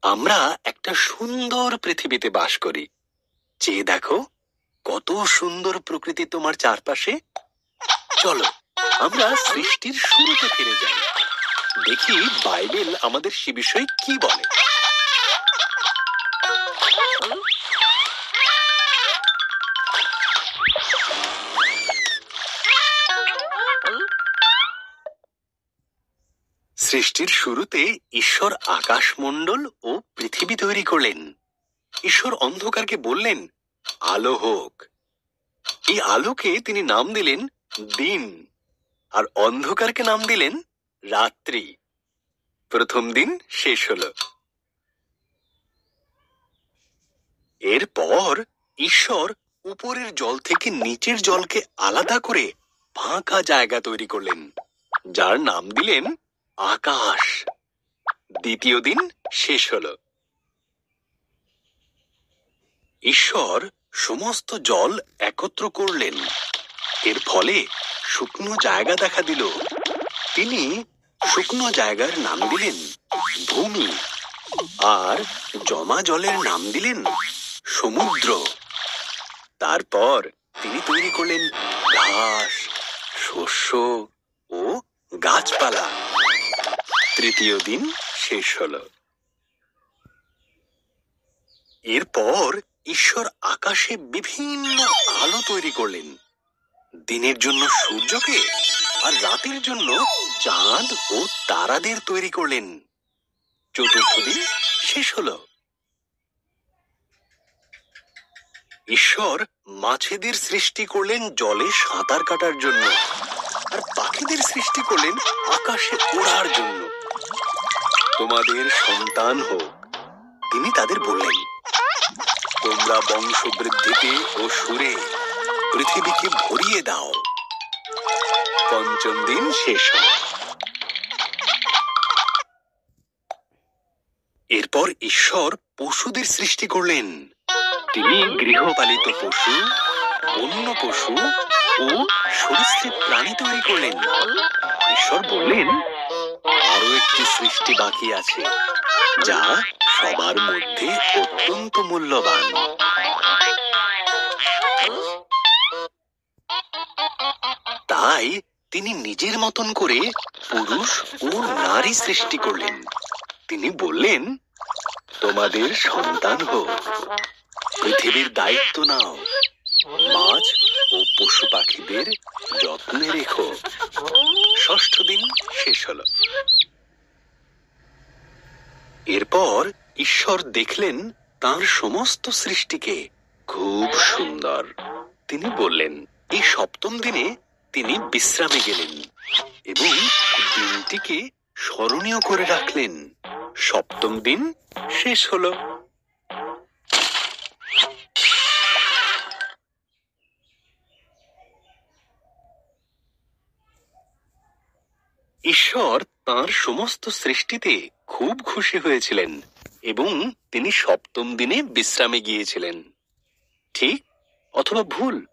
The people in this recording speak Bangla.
আমরা একটা সুন্দর পৃথিবীতে বাস করি। চেয়ে দেখো, কত সুন্দর প্রকৃতি তোমার চারপাশে। চলো আমরা সৃষ্টির শুরুতে ফিরে যাই, দেখি বাইবেল আমাদের সে বিষয়ে কি বলে। সৃষ্টির শুরুতে ঈশ্বর আকাশমণ্ডল ও পৃথিবী তৈরি করলেন। ঈশ্বর অন্ধকারকে বললেন, আলো হোক। এই আলোকে তিনি নাম দিলেন দিন, আর অন্ধকারকে নাম দিলেন রাত্রি। প্রথম দিন শেষ হলো। এরপর ঈশ্বর উপরের জল থেকে নিচের জলকে আলাদা করে ফাঁকা জায়গা তৈরি করলেন, যার নাম দিলেন আকাশ। দ্বিতীয় দিন শেষ হলো। ঈশ্বর সমস্ত জল একত্র করলেন, এর ফলে শুকনো জায়গা দেখা দিল। তিনি শুকনো জায়গার নাম দিলেন ভূমি, আর জমা জলের নাম দিলেন সমুদ্র। তারপর তিনি তৈরি করলেন ঘাস, শস্য ও গাছপালা। তৃতীয় দিন শেষ হলো। এরপর ঈশ্বর আকাশে বিভিন্ন আলো তৈরি করলেন, দিনের জন্য সূর্যকে আর রাতের জন্য চাঁদ ও তারাদের তৈরি করলেন। চতুর্থ দিন শেষ হলো। ঈশ্বর মাছেদের সৃষ্টি করলেন জলে সাঁতার কাটার জন্য, আর পাখিদের সৃষ্টি করলেন আকাশে ওড়ার জন্য। তোমাদের সন্তান হোক, তিনি তাদের বললেন, তোমরা বংশবৃদ্ধিতে ও সুরে পৃথিবীকে ভরিয়ে দাও। পঞ্চম দিন শেষ হল। এরপর ঈশ্বর পশুদের সৃষ্টি করলেন। তিনি গৃহপালিত পশু, বন্য পশু ও সরীসৃপ প্রাণী তৈরি করলেন। ঈশ্বর বললেন, আরো একটি সৃষ্টি বাকি আছে, যা সবার মধ্যে অত্যন্ত মূল্যবান। তাই তিনি নিজের মতন করে পুরুষ ও নারী সৃষ্টি করলেন। তিনি বললেন, তোমাদের সন্তান হোক, পৃথিবীর দায়িত্ব নাও, মাছ ও পশু পাখিদের যত্নে রেখো। ষষ্ঠ দিন শেষ হলো। এরপর ঈশ্বর দেখলেন তাঁর সমস্ত সৃষ্টিকে খুব সুন্দর। তিনি বললেন, এই সপ্তম দিনে তিনি বিশ্রামে গেলেন এবং দিনটিকে স্মরণীয় করে রাখলেন। সপ্তম দিন শেষ হলো। ঈশ্বর তাঁর সমস্ত সৃষ্টিতে খুব খুশি হয়েছিলেন এবং তিনি সপ্তম দিনে বিশ্রামে গিয়েছিলেন। ঠিক অথবা ভুল?